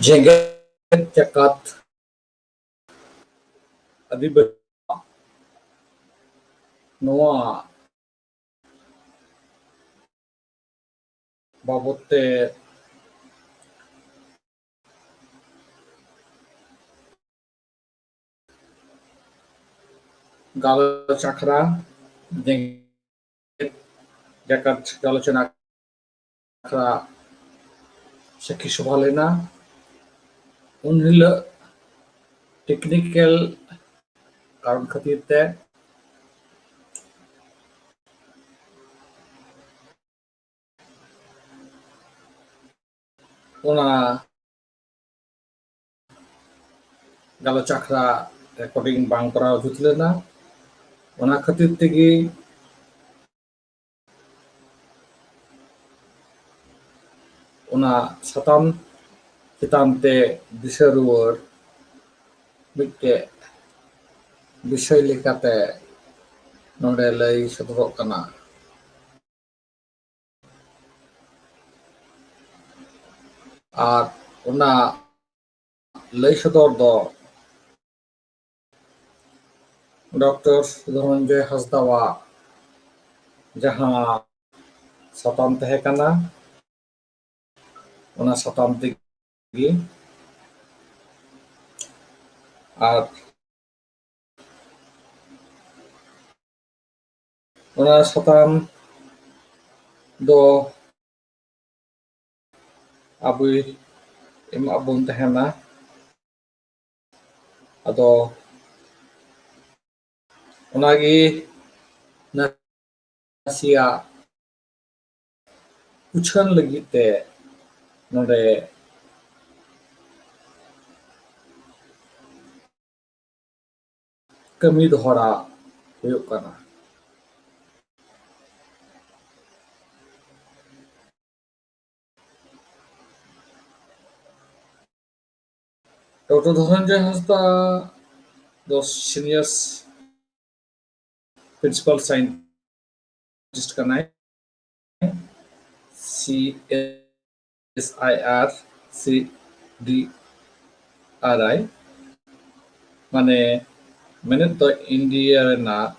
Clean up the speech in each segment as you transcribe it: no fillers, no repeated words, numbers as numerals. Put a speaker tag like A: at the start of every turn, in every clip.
A: ᱡᱮᱜᱮᱫ ᱡᱟᱠᱟᱛ ᱟᱹᱫᱤᱵᱟᱹᱥᱤ ᱱᱚᱣᱟ ᱵᱟᱵᱚᱫ ᱛᱮ ᱜᱟᱞᱚᱪ ᱟᱠᱷᱲᱟ ᱡᱮᱜᱮᱫ ᱡᱟᱠᱟᱛ ᱜᱟᱞᱚᱪ আখড়া সাক্ষী সভা লেনা উন হিলোগ টেকনিক্যাল কারণ খাতির তে ওনা ᱜᱟᱞᱚᱪ ᱟᱠᱷᱲᱟ রেকর্ডিং বাং করা উচিত লেনা ওনা খাতির তেগে ওনা সাতাম চেতান তে দিশা রুয়ার মিটে বিষয় লেখাতে নড়ে লাই সদরক কানা আর ওনা লাই সদর দ ডক্টর ধনঞ্জয় হাসদাওয়া ᱡᱟᱦᱟᱸ ᱥᱟᱛᱟᱢ ᱛᱟᱦᱮᱸ ᱠᱟᱱᱟ ᱚᱱᱟ ᱥᱟᱛᱟᱢ ᱛᱮᱜᱮ ᱟᱨ ᱚᱱᱟ ᱥᱟᱛᱟᱢ ᱫᱚ ᱟᱵᱚᱭ ᱮᱢᱟᱜ ᱵᱚᱱ ᱛᱟᱦᱮᱱᱟ ᱟᱫᱚ ᱚᱱᱟᱜᱮ ᱱᱟᱥᱮᱭᱟᱜ ᱩᱪᱷᱟᱹᱱ ᱞᱟᱹᱜᱤᱫ ᱛᱮ ᱱᱚᱰᱮ ᱠᱟᱹᱢᱤ ᱫᱚᱦᱲᱟ ᱦᱩᱭᱩᱜ ᱠᱟᱱᱟ ডক্টর ধনঞ্জয় হাঁসদা ᱫᱚ সিনিয়র প্রিন্সিপাল সায়েন্টিস্ট কানায় CSIR CDRI মানে মেনেদ ᱫᱚ ᱤᱱᱰᱤᱭᱟ ᱨᱮᱱᱟᱜ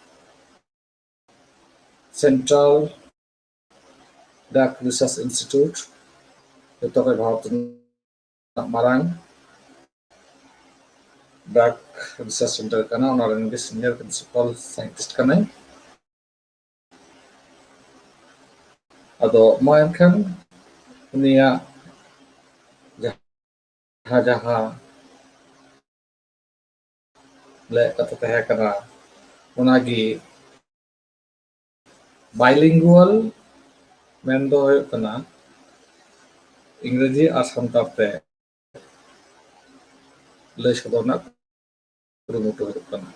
A: সেন্ট্রাল ᱰᱟᱠ রিসার্চ ইনস্টিটিউট ᱡᱚᱛᱚ ᱠᱷᱚᱡ ᱵᱷᱟᱨᱚᱛ ᱨᱮᱱᱟᱜ ᱢᱟᱨᱟᱝ ᱰᱟᱠ রিসার্চ সেন্টার ᱠᱟᱱᱟ ᱚᱱᱟ ᱨᱮᱱ ᱜᱮ সিনিয়র প্রিন্সিপাল সায়েন্টিস্ট ᱠᱟᱱᱟᱭ ᱟᱫᱚ ᱢᱟ ᱮᱱᱠᱷᱟᱱ ᱩᱱᱤᱭᱟᱜ ᱡᱟᱦᱟᱸ ᱞᱟᱹᱭ ᱠᱟᱛᱷᱟ ᱛᱟᱦᱮᱸ ᱠᱟᱱᱟ ᱚᱱᱟᱜᱮ ᱵᱟᱭᱞᱤᱝᱜᱩᱣᱟᱞ ᱢᱮᱱ ᱫᱚ ᱦᱩᱭᱩᱜ ᱠᱟᱱᱟ ᱤᱝᱨᱮᱡᱤ ᱟᱨ ᱥᱟᱱᱛᱟᱲ ᱛᱮ ᱞᱟᱹᱭ ᱥᱚᱫᱚᱨ ᱨᱮᱱᱟᱜ ᱠᱩᱨᱩᱢᱩᱴᱩ ᱦᱩᱭᱩᱜ ᱠᱟᱱᱟ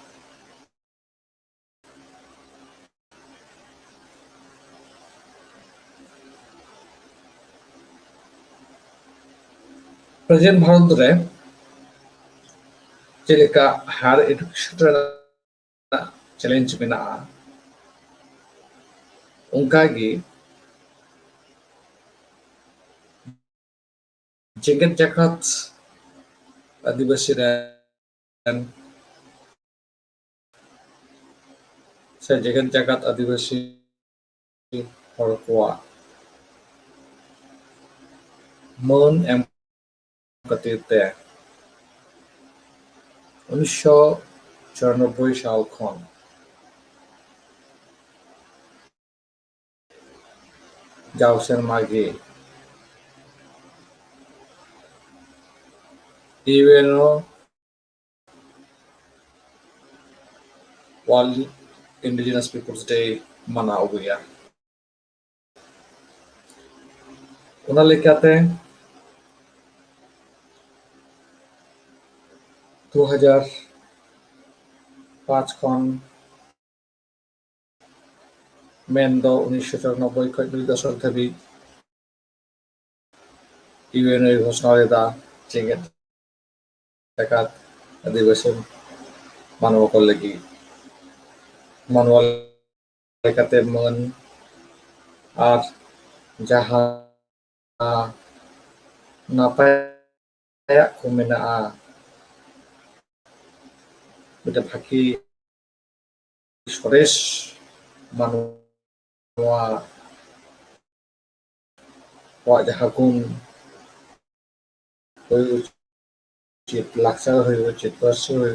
A: প্রেজেন্ট ভারত রে ᱪᱮᱫᱞᱮᱠᱟ ᱦᱟᱭᱟᱨ ᱮᱰᱩকেশন ᱨᱮᱱᱟᱜ ᱪᱮᱞᱮᱧᱡᱽ ᱢᱮᱱᱟᱜᱼᱟ ᱚᱱᱠᱟᱜᱮ ᱡᱮᱜᱮᱫ ᱡᱟᱠᱟᱛ ᱟᱹᱫᱤᱵᱟᱹᱥᱤ ᱨᱮᱱ ᱥᱮ ᱡᱮᱜᱮᱫ ᱡᱟᱠᱟᱛ ᱟᱹᱫᱤᱵᱟᱹᱥᱤ ᱦᱚᱲ ᱠᱚᱣᱟᱜ ᱢᱟᱹᱱ ᱮᱢ ᱠᱷᱟᱹᱛᱤᱨ ᱛᱮ 1994 সাল ᱠᱷᱚᱱ যাও সেরমা গে UNO world indigenous peoples day মানাᱣ ᱟᱹᱜᱩᱭᱟ ᱚᱱᱟ ᱞᱮᱠᱟᱛᱮ 2005 ᱠᱷᱚᱱ ᱢᱮᱱᱫᱚ 1994 ᱠᱷᱚᱱ 2 দশক ᱫᱷᱟᱹᱵᱤᱡ ইউএনও ঘোষণা লেᱫᱟ ᱡᱮᱜᱮᱫ ᱡᱟᱠᱟᱛ ᱟᱹᱫᱤᱵᱟᱹᱥᱤ ᱢᱟᱱᱣᱟ ᱠᱚ ᱞᱟᱹᱜᱤᱫ ᱢᱟᱱᱣᱟ ᱞᱮᱠᱟᱛᱮ ᱢᱟᱹᱱ ᱟᱨ ᱡᱟᱦᱟᱸ ᱱᱟᱯᱟᱭ ᱟᱭᱟᱜ ᱠᱚ ᱢᱮᱱᱟᱜᱼᱟ, ᱢᱤᱫᱴᱮᱱ ᱵᱷᱟᱹᱜᱤ ᱥᱚᱨᱮᱥ ᱢᱟᱱᱣᱟ ᱠᱚᱣᱟᱜ ᱡᱟᱦᱟᱸ ᱜᱩᱱ ᱦᱩᱭ ᱩᱪᱤᱛ, ᱞᱟᱠᱪᱟᱨ ᱦᱩᱭ ᱩᱪᱤᱛ, ᱯᱟᱹᱨᱥᱤ ᱦᱩᱭ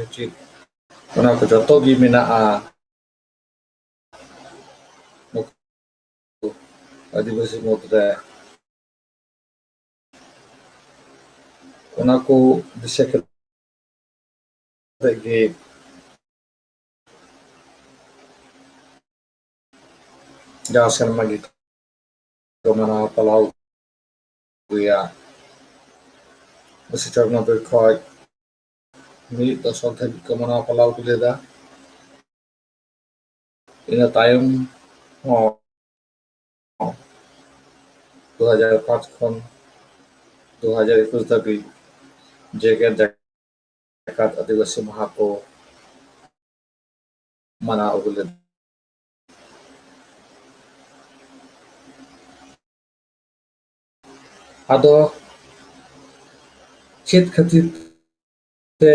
A: ᱩᱪᱤᱛ, ᱚᱱᱟ ᱠᱚ ᱡᱚᱛᱚ ᱜᱮ ᱢᱮᱱᱟᱜᱼᱟ ᱟᱹᱫᱤᱵᱟᱹᱥᱤ ᱢᱩᱫᱽᱨᱮ᱾ ᱚᱱᱟ ᱠᱚ ᱫᱤᱥᱟᱹ ᱠᱟᱛᱮ ᱜᱮ ᱡᱟᱣ ᱥᱮᱨᱢᱟ ᱜᱮ ᱢᱟᱱᱟᱣ ᱯᱟᱞᱟᱣ ᱟᱹᱜᱩᱭᱟ᱾ 1994 ᱠᱷᱚᱡ ᱢᱤᱫ ᱫᱚᱥᱚᱠ ᱫᱷᱟᱹᱵᱤᱡ ᱠᱚ ᱢᱟᱱᱟᱣ ᱯᱟᱞᱟᱣ ᱟᱹᱜᱩ ᱞᱮᱫᱟ᱾ ᱤᱱᱟᱹ ᱛᱟᱭᱚᱢ ᱦᱚᱸ 2005 ᱠᱷᱚᱱ 2021 ᱫᱷᱟᱹᱵᱤᱡ ᱡᱮᱜᱮᱛ ᱡᱟᱠᱟᱛ ᱟᱹᱫᱤᱵᱟᱹᱥᱤ ᱢᱟᱦᱟ ᱠᱚ ᱢᱟᱱᱟᱣ ᱟᱹᱜᱩ ᱞᱮᱫᱟ᱾ ᱟᱫᱚ ᱪᱮᱫ ᱠᱷᱟᱹᱛᱤᱨ ᱛᱮ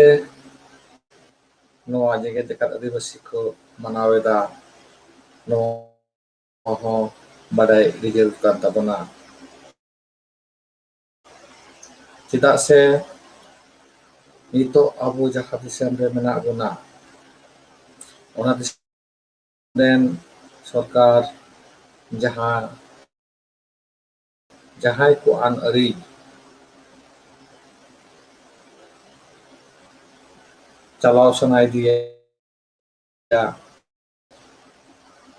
A: ᱱᱚᱣᱟ ᱡᱮᱜᱮᱛ ᱡᱟᱠᱟᱛ ᱟᱹᱫᱤᱵᱟᱹᱥᱤ ᱠᱚ ᱢᱟᱱᱟᱣ ᱮᱫᱟ, ᱱᱚᱣᱟ ᱦᱚᱸ ᱵᱟᱰᱟᱭ ᱤᱫᱤ ᱡᱟᱹᱨᱩᱲ ᱠᱟᱱ ᱛᱟᱵᱚᱱᱟ᱾ ᱪᱮᱫᱟᱜ ᱥᱮ ᱱᱤᱛᱚᱜ ᱟᱵᱚ ᱡᱟᱦᱟᱸ ᱫᱤᱥᱚᱢ ᱨᱮ ᱢᱮᱱᱟᱜ ᱵᱚᱱᱟ, ᱚᱱᱟ ᱫᱤᱥᱚᱢ ᱨᱮᱱ ᱥᱚᱨᱠᱟᱨ ᱡᱟᱦᱟᱸᱭ ᱠᱚ ᱟᱹᱱ ᱟᱹᱨᱤ ᱪᱟᱞᱟᱣ ᱥᱟᱱᱟᱭᱮᱫᱮᱭᱟ,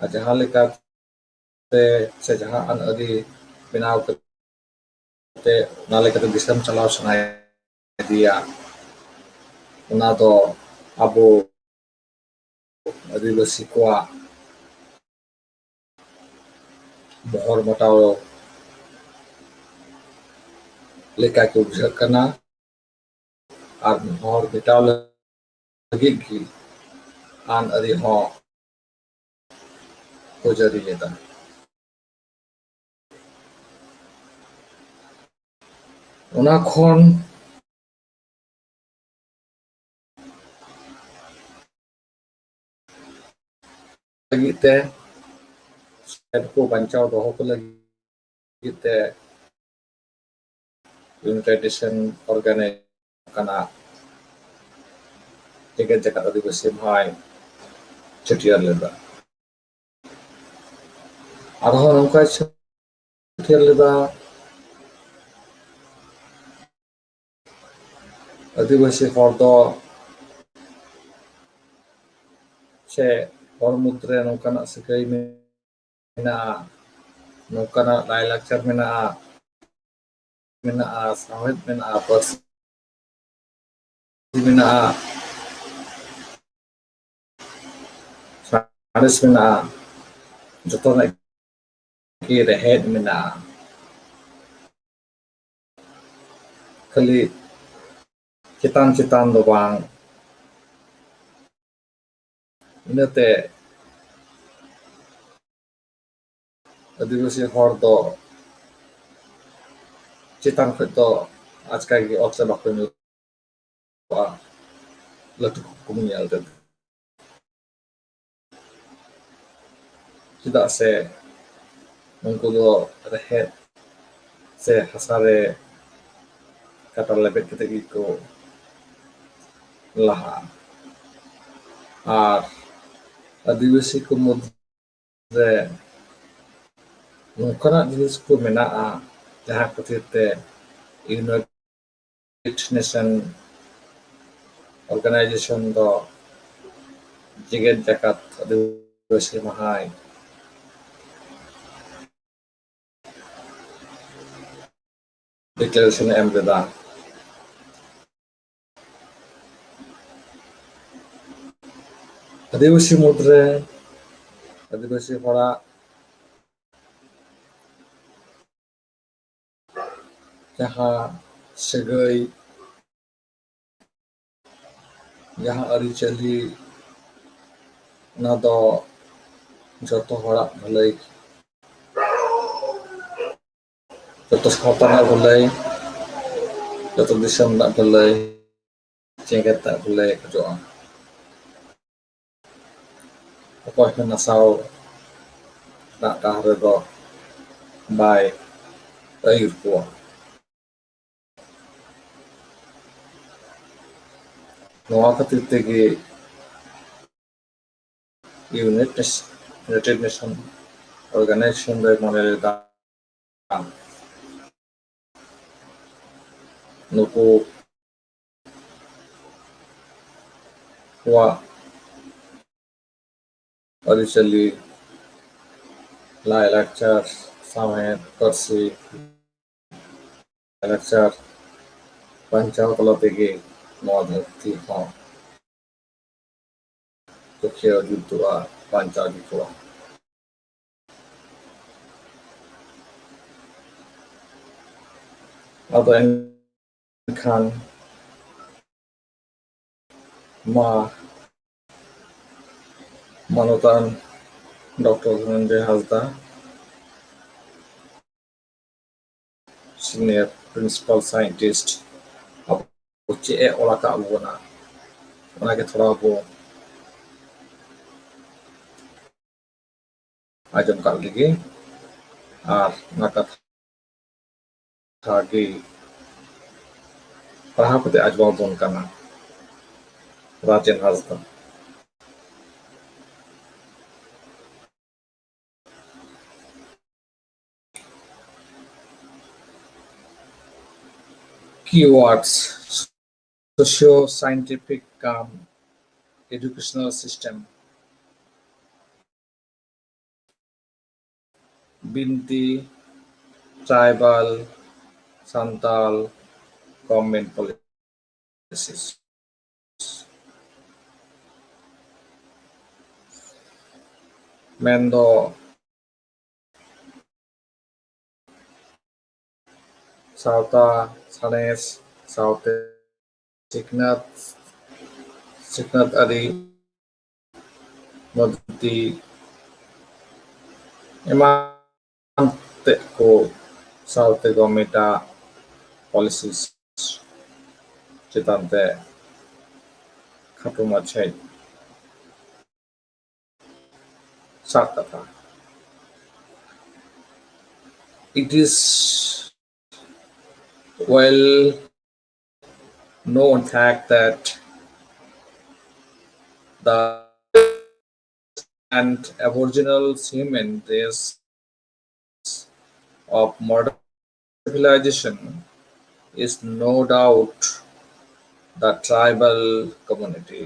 A: ᱟᱨ ᱡᱟᱦᱟᱸ ᱞᱮᱠᱟᱛᱮ ᱥᱮ ᱡᱟᱦᱟᱸ ᱟᱹᱱ ᱟᱹᱨᱤ ᱵᱮᱱᱟᱣ ᱠᱟᱛᱮ ᱚᱱᱟ ᱞᱮᱠᱟᱛᱮ ᱫᱤᱥᱚᱢ ᱪᱟᱞᱟᱣ ᱥᱟᱱᱟᱭᱮᱫᱮᱭᱟ, ᱚᱱᱟ ᱫᱚ ᱟᱵᱚ ᱟᱹᱫᱤᱵᱟᱹᱥᱤ ᱠᱚᱣᱟᱜ ᱢᱚᱦᱚᱨ ᱢᱚᱴᱟᱣ ᱞᱮᱠᱟ ᱜᱮ ᱵᱩᱡᱷᱟᱹᱜ ᱠᱟᱱᱟ᱾ ᱟᱨ ᱢᱚᱦᱚᱨ ᱢᱮᱴᱟᱣ ᱞᱟᱹᱜᱤᱫ ᱜᱮ ᱟᱹᱱ ᱟᱹᱨᱤ ᱦᱚᱸ ᱠᱚ ᱡᱟᱹᱨᱤ ᱞᱮᱫᱟ᱾ ᱚᱱᱟ ᱠᱷᱚᱱ ᱞᱟᱹᱜᱤᱫ ᱛᱮ ᱠᱚ ᱵᱟᱧᱪᱟᱣ ᱫᱚᱦᱚ ᱠᱚ ᱞᱟᱹᱜᱤᱫ ᱛᱮ ᱤᱭᱩᱱᱟᱭᱴᱮᱰ ᱱᱮᱥᱚᱱ ᱚᱨᱜᱟᱱᱟᱭᱤᱡ ᱠᱟᱱᱟ ᱡᱮᱜᱮᱛ ᱡᱟᱠᱟᱛ ᱟᱹᱫᱤᱵᱟᱹᱥᱤ ᱢᱟᱦᱟᱭ ᱪᱷᱟᱹᱴᱭᱟᱹᱨ ᱞᱮᱫᱟ᱾ ᱟᱨᱦᱚᱸ ᱱᱚᱝᱠᱟᱭ ᱪᱷᱟᱹᱴᱭᱟᱹᱨ ᱞᱮᱫᱟ, ᱟᱹᱫᱤᱵᱟᱹᱥᱤ ᱦᱚᱲ ᱫᱚ ᱥᱮ ᱦᱚᱲ ᱢᱩᱫᱽᱨᱮ ᱱᱚᱝᱠᱟᱱᱟᱜ ᱥᱟᱹᱜᱟᱹᱭ ᱢᱮᱱᱟᱜᱼᱟ, ᱱᱚᱝᱠᱟᱱᱟᱜ ᱞᱟᱭᱼᱞᱟᱠᱪᱟᱨ ᱢᱮᱱᱟᱜᱼᱟ, ᱥᱟᱶᱦᱮᱫ ᱢᱮᱱᱟᱜᱼᱟ, ᱯᱟᱹᱨᱥᱤ ᱢᱮᱱᱟᱜᱼᱟ, ᱥᱟᱬᱮᱥ ᱢᱮᱱᱟᱜᱼᱟ, ᱡᱚᱛᱚᱱᱟᱜ ᱜᱮ ᱨᱮᱦᱮᱫ ᱢᱮᱱᱟᱜᱼᱟ᱾ ᱠᱷᱟᱹᱞᱤ ᱪᱮᱛᱟᱱ ᱪᱮᱛᱟᱱ ᱫᱚ ᱵᱟᱝ, ᱤᱱᱟᱹᱛᱮ ᱟᱹᱫᱤᱵᱟᱹᱥᱤ ᱦᱚᱲ ᱫᱚ ᱪᱮᱛᱟᱱ ᱠᱷᱚᱡ ᱫᱚ ᱟᱪᱠᱟ ᱜᱮ ᱚᱛ ᱨᱮ ᱵᱟᱠᱚ ᱧᱩᱨᱩᱜᱼᱟ, ᱞᱟᱹᱴᱩ ᱠᱩᱠᱢᱩ ᱧᱮᱞ ᱛᱮᱫᱚ᱾ ᱪᱮᱫᱟᱜ ᱥᱮ ᱩᱱᱠᱩ ᱫᱚ ᱨᱮᱦᱮᱫ ᱥᱮ ᱦᱟᱥᱟ ᱨᱮ ᱠᱟᱴᱟ ᱞᱮᱵᱮᱫ ᱠᱟᱛᱮ ᱜᱮᱠᱚ ᱞᱟᱦᱟᱜᱼᱟ᱾ ᱟᱨ ᱟᱹᱫᱤᱵᱟᱹᱥᱤ ᱠᱚ ᱢᱩᱫᱽᱨᱮ ᱱᱚᱝᱠᱟᱱᱟᱜ ᱡᱤᱱᱤᱥ ᱠᱚ ᱢᱮᱱᱟᱜᱼᱟ ᱡᱟᱦᱟᱸ ᱠᱷᱟᱹᱛᱤᱨ ᱛᱮ ᱤᱭᱩᱱᱟᱭᱴᱮᱰ ᱱᱮᱥᱚᱱ ᱚᱨᱜᱟᱱᱟᱭᱡᱮᱥᱚᱱ ᱫᱚ ᱡᱮᱜᱮᱛ ᱡᱟᱠᱟᱛ ᱟᱹᱫᱤᱵᱟᱹᱥᱤ ᱢᱟᱦᱟᱭ ᱰᱤᱠᱞᱟᱨᱮᱥᱚᱱᱮ ᱮᱢ ᱞᱮᱫᱟ᱾ ᱟᱹᱫᱤᱵᱟᱹᱥᱤ ᱢᱩᱫᱽᱨᱮ ᱟᱹᱫᱤᱵᱟᱹᱥᱤ ᱦᱚᱲᱟᱜ ᱡᱟᱦᱟᱸ ᱥᱟᱹᱜᱟᱹᱭ, ᱡᱟᱦᱟᱸ ᱟᱹᱨᱤᱪᱟᱹᱞᱤ, ᱚᱱᱟ ᱫᱚ ᱡᱚᱛᱚ ᱦᱚᱲᱟᱜ ᱵᱷᱟᱹᱞᱟᱹᱭ, ᱡᱚᱛᱚ ᱥᱟᱶᱛᱟ ᱨᱮᱱᱟᱜ ᱵᱷᱟᱹᱞᱟᱹᱭ ᱡᱚᱛᱚ ᱫᱤᱥᱚᱢ ᱨᱮᱱᱟᱜ ᱵᱷᱟᱹᱞᱟᱹᱭ, ᱡᱮᱜᱮᱛ ᱨᱮᱱᱟᱜ ᱵᱷᱟᱹᱞᱟᱹᱭ ᱠᱷᱚᱡᱚᱜᱼᱟ᱾ ᱚᱠᱚᱭ ᱦᱚᱸ ᱱᱟᱥᱟᱣ ᱨᱮᱱᱟᱜ ᱰᱟᱦᱟᱨ ᱨᱮᱫᱚ ᱵᱟᱭ ᱟᱹᱭᱩᱨ ᱠᱚᱣᱟ᱾ ᱱᱚᱣᱟ ᱠᱷᱟᱹᱛᱤᱨ ᱛᱮᱜᱮ ᱤউᱱᱟइटेड नेशन অর্গানাইজেশন দয় মনে লেদা ᱱᱩᱠᱩ ᱠᱚᱣᱟᱜ ᱟᱹᱨᱤᱪᱟᱹᱞᱤ, ᱞᱟᱭᱼᱞᱟᱠᱪᱟᱨ, ᱥᱟᱶᱦᱮᱫ, ᱯᱟᱹᱨᱥᱤ, ᱞᱟᱭᱼᱞᱟᱠᱪᱟর ᱵᱟᱧᱪᱟᱣ ᱛᱟᱞᱟ ᱛᱮᱜᱮ ᱱᱚᱣᱟ ᱫᱷᱟᱹᱨᱛᱤ ᱦᱚᱸ ᱨᱩᱠᱷᱤᱭᱟᱹ ᱡᱩᱛᱩᱜᱼᱟ, ᱵᱟᱧᱪᱟᱣ ᱡᱩᱛᱩᱜᱼᱟ᱾ ᱟᱫᱚ ᱮᱱᱠᱷᱟᱱ ᱢᱟ ᱢᱟᱱᱚᱛᱟᱱ ᱰᱚᱠᱴᱚᱨ ᱫᱷᱚᱱᱚᱱᱡᱚᱭ ᱦᱟᱸᱥᱫᱟ, সিনিয়র প্রিন্সিপাল সায়েন্টিস্ট, ᱟᱵᱚ ᱪᱮᱫ ᱮ ᱚᱞ ᱟᱠᱟᱫ ᱵᱚᱱᱟ ᱚᱱᱟᱜᱮ ᱛᱷᱚᱲᱟ ᱵᱚ ᱟᱸᱡᱚᱢ ᱠᱟᱜ ᱞᱮᱜᱮ ᱟᱨ ᱚᱱᱟ ᱠᱟᱛᱷᱟ ᱜᱮ ᱯᱟᱲᱦᱟᱣ ᱠᱟᱛᱮ ᱟᱸᱡᱚᱢ ᱟᱵᱚᱱ ᱠᱟᱱᱟ ᱨᱟᱡᱮᱱ ᱦᱟᱸᱥᱫᱟ᱾ Keywords: socio-scientific educational system, binti, tribal, santal, government policies. ᱢᱮᱱᱫᱚ ᱥᱟᱶᱛᱟ ᱥᱟᱬᱮᱥ ᱥᱟᱶᱛᱮ ᱥᱤᱠᱷᱱᱟᱹᱛ ᱟᱹᱨᱤ, ᱢᱚᱫᱽᱫᱷᱚᱛᱤ ᱮᱢᱟᱱ ᱛᱮᱫ ᱠᱚ ᱥᱟᱶᱛᱮ ᱜᱚᱵᱷᱚᱨᱱᱢᱮᱱᱴᱟᱜ ᱯᱚᱞᱤᱥᱤᱥ ᱪᱮᱛᱟᱱ ᱛᱮ ᱠᱷᱟᱴᱚ ᱢᱟᱪᱷᱟᱧ ᱥᱟᱵ ᱠᱟᱛᱷᱟ. It is well known fact that the and aboriginal human race of modern civilization is no doubt the tribal community,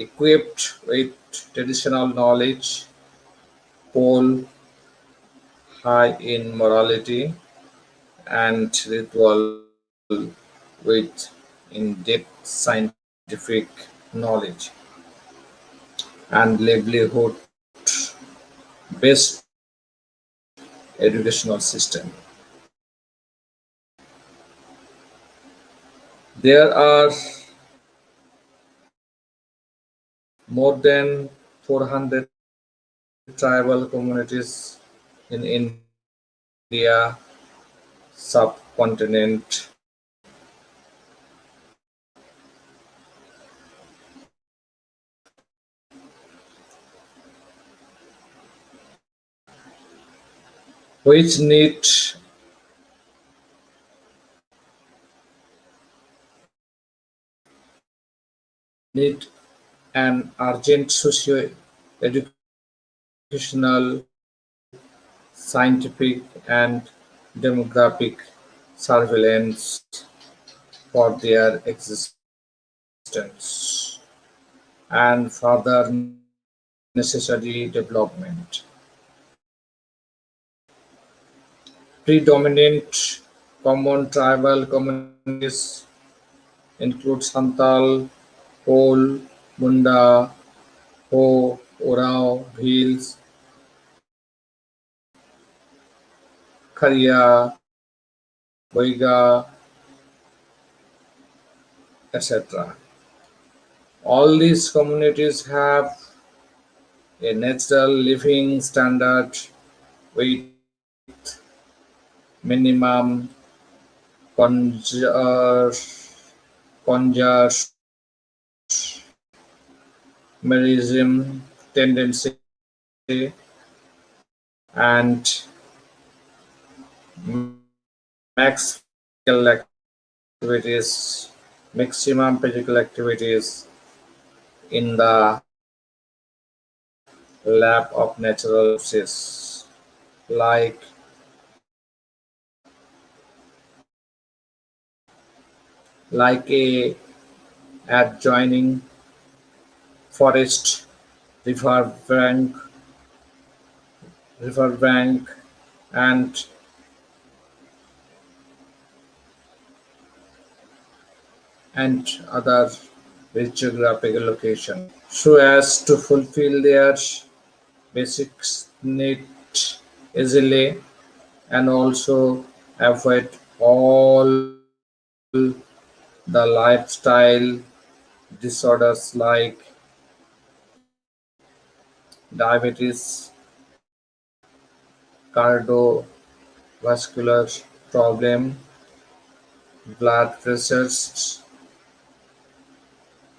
A: equipped with traditional knowledge, pole high in morality and ritual, with in-depth scientific knowledge and livelihood-based educational system. There are more than 400 tribal communities in India subcontinent, which need an urgent socio-educational, scientific, and demographic surveillance for their existence and further necessary development. Predominant common tribal communities include Santal, Kol, Munda, Ho, Orao, Bhils, Kharia, Boiga, etc. All these communities have a natural living standard with minimum consumer consumerism tendency, and max physical activities, maximum physical activities in the lap of natural resources, like a adjoining forest, river bank, river bank, and other rich geographical location, so as to fulfill their basic needs easily, and also avoid all the lifestyle disorders like diabetes, cardiovascular problem, blood pressures,